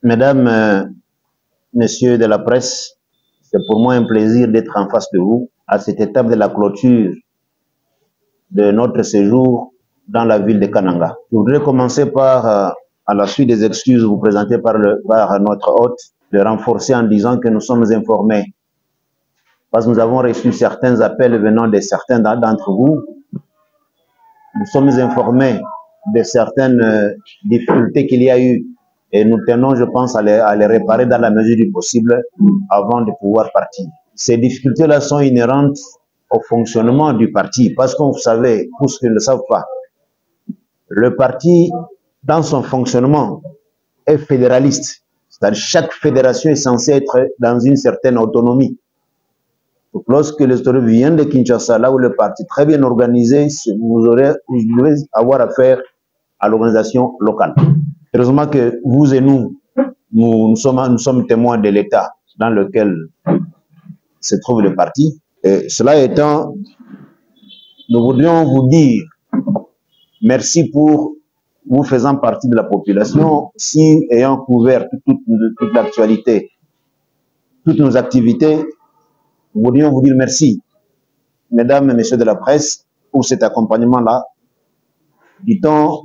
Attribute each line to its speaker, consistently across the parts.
Speaker 1: Mesdames, Messieurs de la presse, c'est pour moi un plaisir d'être en face de vous à cette étape de la clôture de notre séjour dans la ville de Kananga. Je voudrais commencer par, à la suite des excuses vous présentées par notre hôte, de renforcer en disant que nous sommes informés, parce que nous avons reçu certains appels venant de certains d'entre vous. Nous sommes informés de certaines difficultés qu'il y a eu et nous tenons, je pense, à les réparer dans la mesure du possible avant de pouvoir partir. Ces difficultés-là sont inhérentes au fonctionnement du parti, parce que vous savez, pour ceux qui ne le savent pas, le parti, dans son fonctionnement, est fédéraliste. C'est-à-dire chaque fédération est censée être dans une certaine autonomie. Donc, lorsque les autorités viennent de Kinshasa, là où le parti est très bien organisé, vous devez avoir affaire à l'organisation locale. Heureusement que vous et nous sommes témoins de l'état dans lequel se trouve le parti. Et cela étant, nous voudrions vous dire merci pour vous faisant partie de la population, si ayant couvert toute l'actualité, toutes nos activités, nous voudrions vous dire merci, mesdames et messieurs de la presse, pour cet accompagnement-là. Dit-on,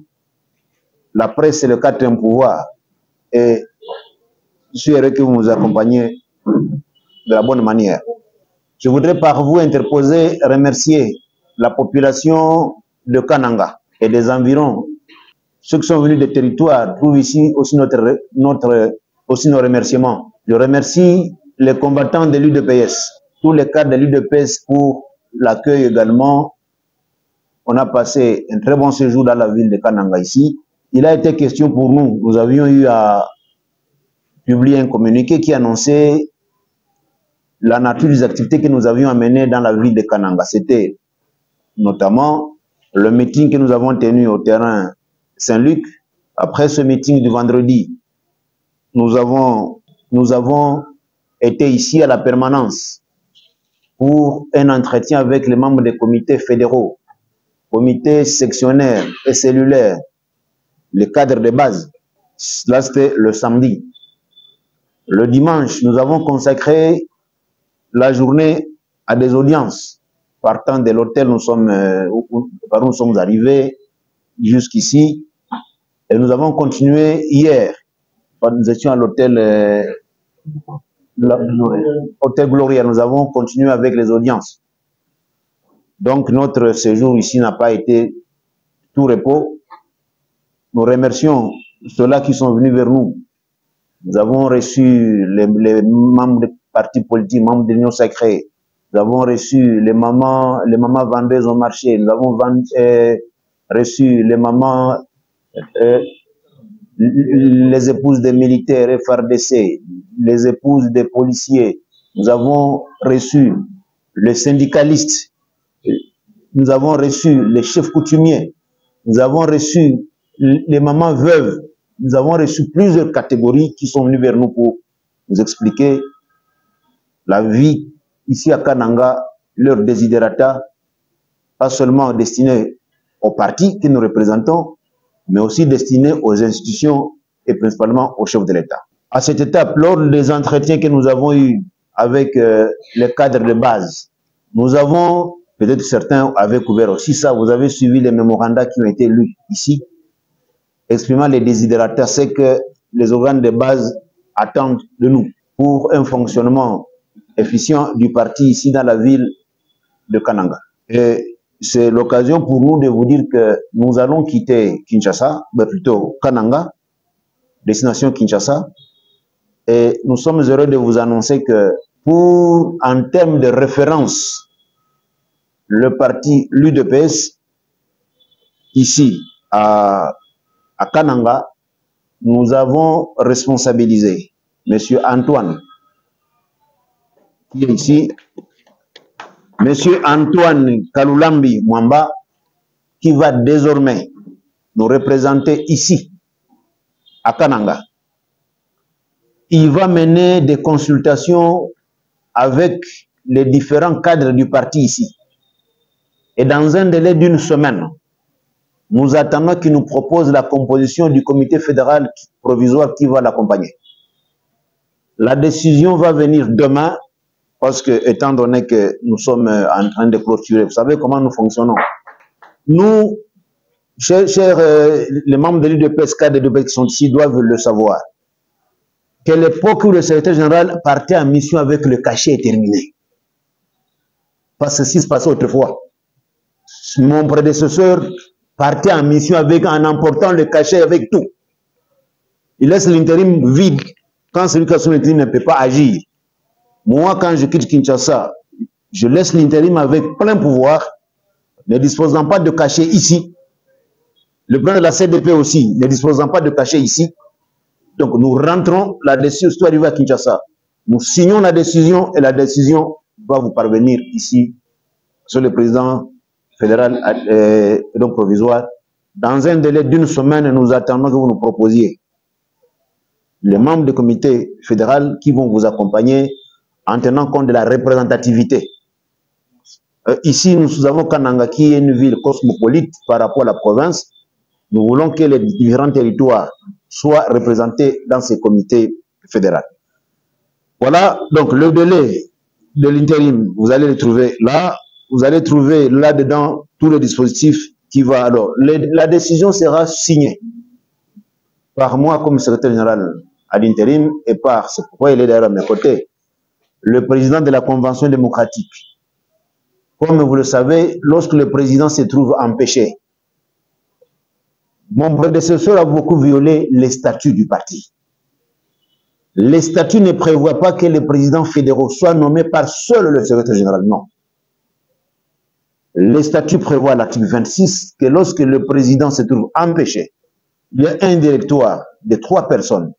Speaker 1: la presse est le quatrième pouvoir et je suis heureux que vous nous accompagniez de la bonne manière. Je voudrais par vous interposer, remercier la population de Kananga et des environs. Ceux qui sont venus des territoires trouvent ici aussi nos remerciements. Je remercie les combattants de l'UDPS, tous les cadres de l'UDPS pour l'accueil également. On a passé un très bon séjour dans la ville de Kananga ici. Il a été question pour nous, nous avions eu à publier un communiqué qui annonçait la nature des activités que nous avions amenées dans la ville de Kananga. C'était notamment le meeting que nous avons tenu au terrain Saint-Luc. Après ce meeting du vendredi, nous avons été ici à la permanence pour un entretien avec les membres des comités fédéraux, comités sectionnaires et cellulaires, les cadres de base. Là, c'était le samedi. Le dimanche, nous avons consacré la journée à des audiences. Partant de l'hôtel, nous sommes arrivés jusqu'ici et nous avons continué hier. Nous étions à l'hôtel Hôtel Gloria. Nous avons continué avec les audiences. Donc notre séjour ici n'a pas été tout repos. Nous remercions ceux-là qui sont venus vers nous. Nous avons reçu les membres des partis politiques, membres de l'Union sacrée. Nous avons reçu les mamans vendeuses au marché. Nous avons reçu les mamans, les épouses des militaires FARDC, les épouses des policiers. Nous avons reçu les syndicalistes. Nous avons reçu les chefs coutumiers. Nous avons reçu les mamans veuves. Nous avons reçu plusieurs catégories qui sont venues vers nous pour nous expliquer la vie ici à Kananga, leurs desiderata, pas seulement destinés aux partis que nous représentons, mais aussi destinés aux institutions et principalement au chef de l'État. À cette étape, lors des entretiens que nous avons eus avec les cadres de base, nous avons, peut-être certains avaient couvert aussi ça, vous avez suivi les mémorandas qui ont été lus ici, exprimant les desiderata, c'est que les organes de base attendent de nous pour un fonctionnement efficient du parti ici dans la ville de Kananga. Et c'est l'occasion pour nous de vous dire que nous allons quitter Kinshasa, mais plutôt Kananga, destination Kinshasa, et nous sommes heureux de vous annoncer que en termes de référence, le parti l'UDPS, ici à Kananga, nous avons responsabilisé M. Antoine, qui est ici, M. Antoine Kalulambi Mwamba, qui va désormais nous représenter ici, à Kananga. Il va mener des consultations avec les différents cadres du parti ici. Et dans un délai d'une semaine, nous attendons qu'il nous propose la composition du comité fédéral provisoire qui va l'accompagner. La décision va venir demain, parce que, étant donné que nous sommes en train de clôturer, vous savez comment nous fonctionnons. Nous, chers les membres de l'UDPS, cadres de l'UDPS qui sont ici, doivent le savoir. Que l'époque où le secrétaire général partait en mission avec le cachet est terminée. Parce que ce qui se passait autrefois. Mon prédécesseur partait en mission en emportant le cachet avec tout. Il laisse l'intérim vide quand celui qui a son intérim ne peut pas agir. Moi, quand je quitte Kinshasa, je laisse l'intérim avec plein pouvoir, ne disposant pas de cachet ici. Le président de la CDP aussi, ne disposant pas de cachet ici. Donc nous rentrons, la décision doit arriver à Kinshasa. Nous signons la décision et la décision va vous parvenir ici sur le président fédéral et donc provisoire. Dans un délai d'une semaine, nous attendons que vous nous proposiez les membres du comité fédéral qui vont vous accompagner en tenant compte de la représentativité. Ici, nous avons Kananga qui est une ville cosmopolite par rapport à la province. Nous voulons que les différents territoires soient représentés dans ces comités fédéraux. Voilà, donc le délai de l'intérim, vous allez le trouver là. Vous allez trouver là-dedans tout le dispositif qui va. Alors, la décision sera signée par moi comme secrétaire général à l'intérim et par, c'est pourquoi il est d'ailleurs à mes côtés, le président de la Convention démocratique. Comme vous le savez, lorsque le président se trouve empêché, mon prédécesseur a beaucoup violé les statuts du parti. Les statuts ne prévoient pas que les présidents fédéraux soient nommés par seul le secrétaire général, non. Les statuts prévoient l'article 26 que lorsque le président se trouve empêché, il y a un directoire de 3 personnes.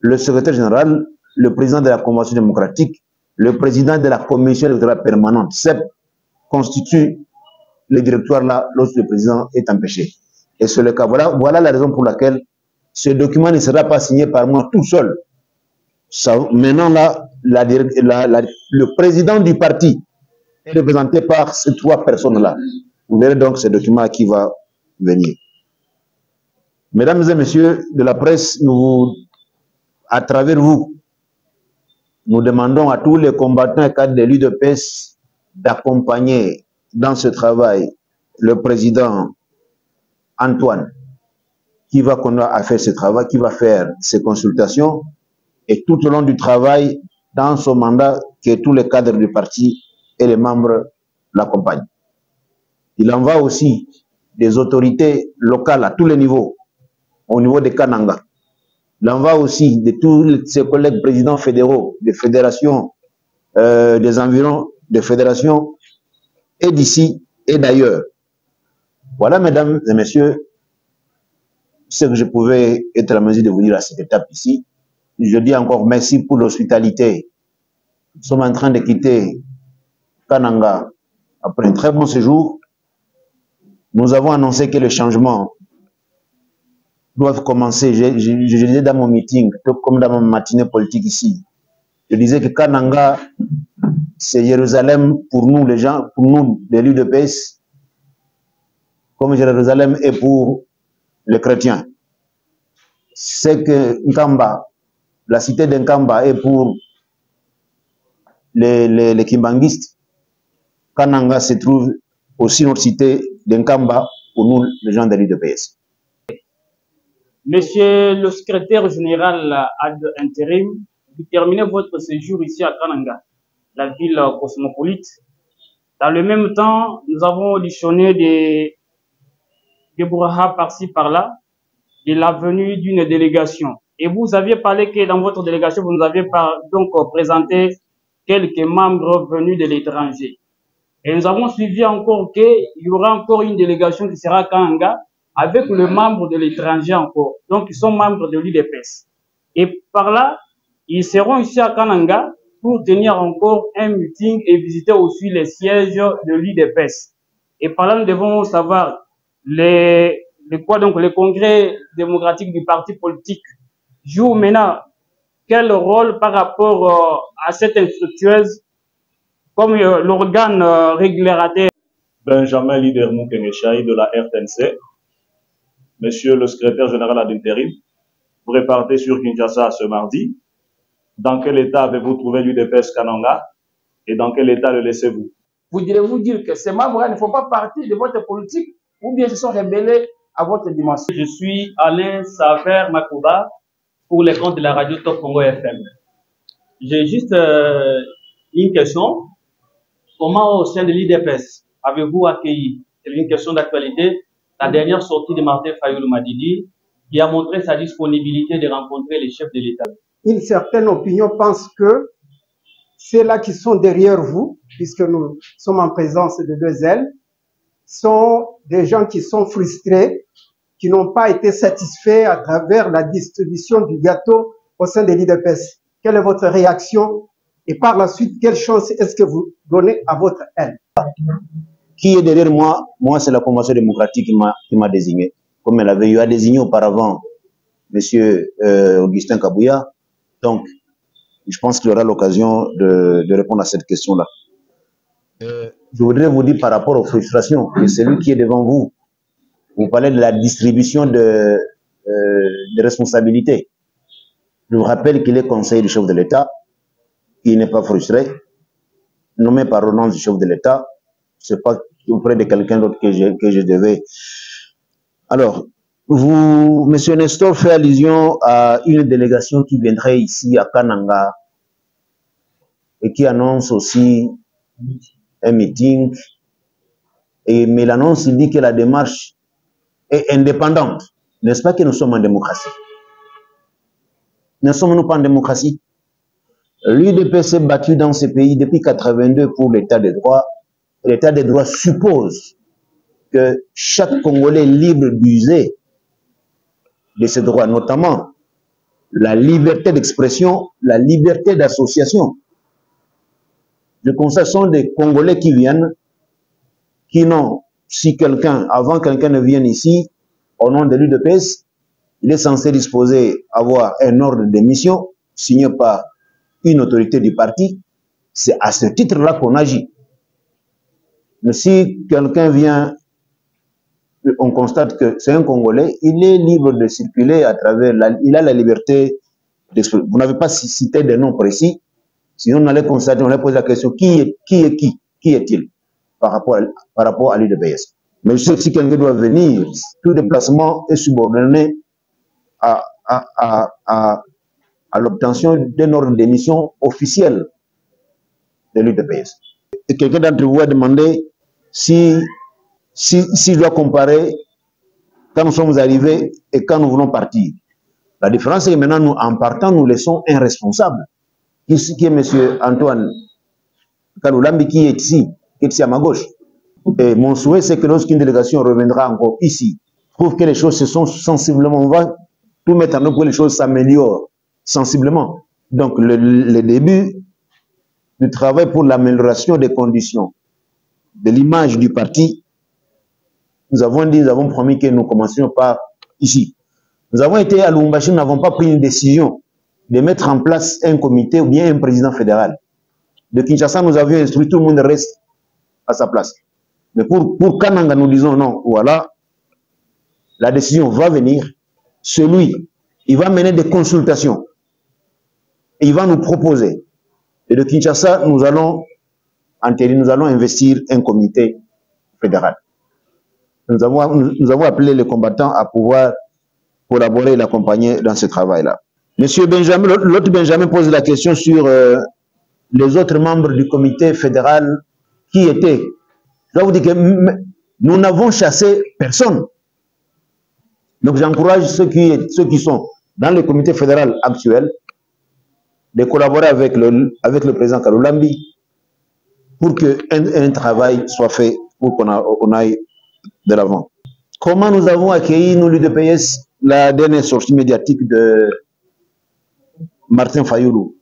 Speaker 1: Le secrétaire général, le président de la Convention démocratique, le président de la commission électorale permanente, CEP, constitue le directoire là lorsque le président est empêché. Et c'est le cas. Voilà la raison pour laquelle ce document ne sera pas signé par moi tout seul. Maintenant, là, le président du parti est représenté par ces 3 personnes-là. Vous verrez donc ce document qui va venir. Mesdames et messieurs de la presse, à travers vous, nous demandons à tous les combattants et cadres de l'UDPS d'accompagner dans ce travail le président Antoine, qui va continuer à faire ce travail, qui va faire ses consultations, et tout au long du travail, dans son mandat, que tous les cadres du parti et les membres l'accompagnent. Il en va aussi des autorités locales à tous les niveaux, au niveau de Kananga. Il en va aussi de tous ses collègues présidents fédéraux, des fédérations, des environs, des fédérations, et d'ici et d'ailleurs. Voilà, mesdames et messieurs, ce que je pouvais être à mesure de vous dire à cette étape ici. Je dis encore merci pour l'hospitalité. Nous sommes en train de quitter Kananga après un très bon séjour. Nous avons annoncé que les changements doivent commencer. Je disais dans mon meeting, tout comme dans ma matinée politique ici, je disais que Kananga, c'est Jérusalem pour nous les gens, pour nous les l'UDPS, comme Jérusalem est pour les chrétiens. C'est que Nkamba, la cité d'Nkamba est pour les kimbanguistes. Kananga se trouve aussi notre cité d'Nkamba pour nous les gens de l'UDPS.
Speaker 2: Monsieur le secrétaire général ad intérim, vous terminez votre séjour ici à Kananga, la ville cosmopolite. Dans le même temps, nous avons auditionné des bourrahas par-ci par-là de la venue d'une délégation. Et vous aviez parlé que dans votre délégation, vous nous aviez donc présenté quelques membres venus de l'étranger. Et nous avons suivi encore qu'il y aura encore une délégation qui sera à Kananga avec le membre de l'étranger encore. Donc, ils sont membres de l'UDPS. Et par là, ils seront ici à Kananga pour tenir encore un meeting et visiter aussi les sièges de l'UDPS. Et par là, nous devons savoir le congrès démocratique du parti politique joue maintenant quel rôle par rapport à cette infructueuse comme l'organe régulateur.
Speaker 3: Benjamin Leader Moukengeshaï de la RTNC, Monsieur le secrétaire général ad intérim, vous repartez sur Kinshasa ce mardi. Dans quel état avez-vous trouvé l'UDPS Kananga et dans quel état le laissez-vous?
Speaker 2: Vous direz-vous dire que ces membres ne font pas partie de votre politique ou bien se sont rebellés à votre dimension?
Speaker 4: Je suis Alain Saver Makuba pour les comptes de la radio Top Congo FM. J'ai juste une question. Comment au sein de l'IDPS avez-vous accueilli, c'est une question d'actualité, la dernière sortie de Martin Fayoulou Madidi qui a montré sa disponibilité de rencontrer les chefs de l'État?
Speaker 5: Une certaine opinion pense que ceux-là qui sont derrière vous, puisque nous sommes en présence de deux ailes, sont des gens qui sont frustrés, qui n'ont pas été satisfaits à travers la distribution du gâteau au sein de l'IDPS. Quelle est votre réaction? Et par la suite, quelle chance est-ce que vous donnez à votre aile?
Speaker 1: Qui est derrière moi? Moi, c'est la Convention démocratique qui m'a désigné. Comme elle avait eu à désigner auparavant M. Augustin Kabouya. Donc, je pense qu'il aura l'occasion de répondre à cette question-là. Je voudrais vous dire par rapport aux frustrations de celui qui est devant vous. Vous parlez de la distribution de responsabilités. Je vous rappelle qu'il est conseiller du chef de l'État. Il n'est pas frustré. Nommé par ordonnance du chef de l'État. Ce n'est pas auprès de quelqu'un d'autre que je devais. Alors, M. Nestor fait allusion à une délégation qui viendrait ici à Kananga et qui annonce aussi un meeting. Mais l'annonce, il dit que la démarche est indépendante. N'est-ce pas que nous sommes en démocratie? Ne sommes-nous pas en démocratie? L'UDP s'est battu dans ce pays depuis 1982 pour l'état de droit. L'état de droit suppose que chaque Congolais est libre d'user de ses droits, notamment la liberté d'expression, la liberté d'association. Je constate ce sont des Congolais qui viennent, qui n'ont, si quelqu'un, avant que quelqu'un ne vienne ici, au nom de l'UDPS, il est censé disposer, avoir un ordre de mission signé par une autorité du parti. C'est à ce titre-là qu'on agit. Mais si quelqu'un vient, on constate que c'est un Congolais, il est libre de circuler à travers, il a la liberté d'exprimer. Vous n'avez pas cité des noms précis, sinon on allait constater, on allait poser la question, qui est-il par rapport à l'UDPS. Mais je sais que si quelqu'un doit venir, tout déplacement est subordonné à l'obtention d'un ordre d'émission officiel de l'UDPS. Et quelqu'un d'entre vous a demandé si je dois comparer quand nous sommes arrivés et quand nous voulons partir. La différence est que maintenant, nous, en partant, nous laissons un responsable, qui est M. Antoine Kaloulambi, qui est ici à ma gauche. Et mon souhait, c'est que lorsqu'une délégation reviendra encore ici, trouve que les choses se sont sensiblement, on va tout mettre en œuvre pour que les choses s'améliorent sensiblement. Donc, le début du travail pour l'amélioration des conditions de l'image du parti, nous avons promis que nous commencions par ici. Nous avons été à Lubumbashi, nous n'avons pas pris une décision de mettre en place un comité ou bien un président fédéral. De Kinshasa, nous avions instruit, tout le monde reste à sa place. Mais pour Kananga, nous disons non, voilà, la décision va venir, il va mener des consultations, et il va nous proposer. Et de Kinshasa, nous allons investir un comité fédéral. Nous avons appelé les combattants à pouvoir collaborer et l'accompagner dans ce travail-là. Monsieur Benjamin, l'autre Benjamin pose la question sur les autres membres du comité fédéral qui étaient. Je dois vous dire que nous n'avons chassé personne. Donc j'encourage ceux qui sont dans le comité fédéral actuel de collaborer avec le président Kaloulambi pour qu'un travail soit fait, pour qu'on aille de l'avant. Comment nous avons accueilli, nous, l'UDPS, la dernière sortie médiatique de Martin Fayoulou?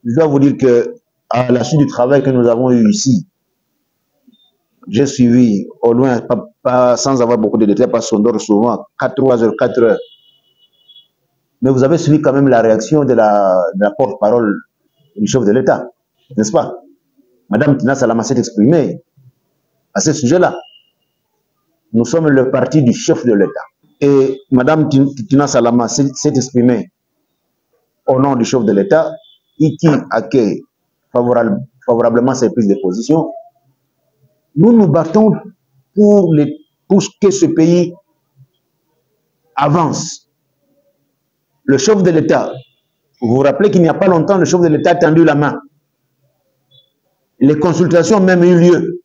Speaker 1: Je dois vous dire que à la suite du travail que nous avons eu ici, j'ai suivi au loin, pas sans avoir beaucoup de détails, parce qu'on dort souvent 3 heures, 4 heures. Mais vous avez suivi quand même la réaction de la porte-parole du chef de l'État, n'est-ce pas? Madame Tina Salama s'est exprimée à ce sujet-là. Nous sommes le parti du chef de l'État. Et Madame Tina Salama s'est exprimée au nom du chef de l'État. et qui accueille favorablement ces prises de position, nous nous battons pour que ce pays avance. Le chef de l'État, vous vous rappelez qu'il n'y a pas longtemps, le chef de l'État a tendu la main. Les consultations ont même eu lieu.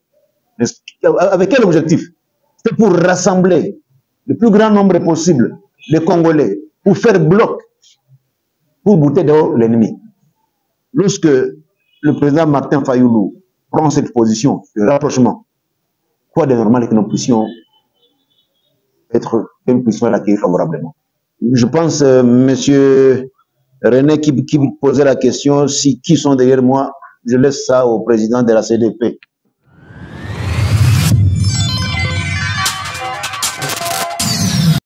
Speaker 1: Avec quel objectif? C'est pour rassembler le plus grand nombre possible de Congolais, pour faire bloc, pour bouter dehors l'ennemi. Lorsque le président Martin Fayoulou prend cette position de rapprochement, quoi de normal que nous puissions l'accueillir favorablement. Je pense, monsieur René qui posait la question, qui sont derrière moi, je laisse ça au président de la CDP.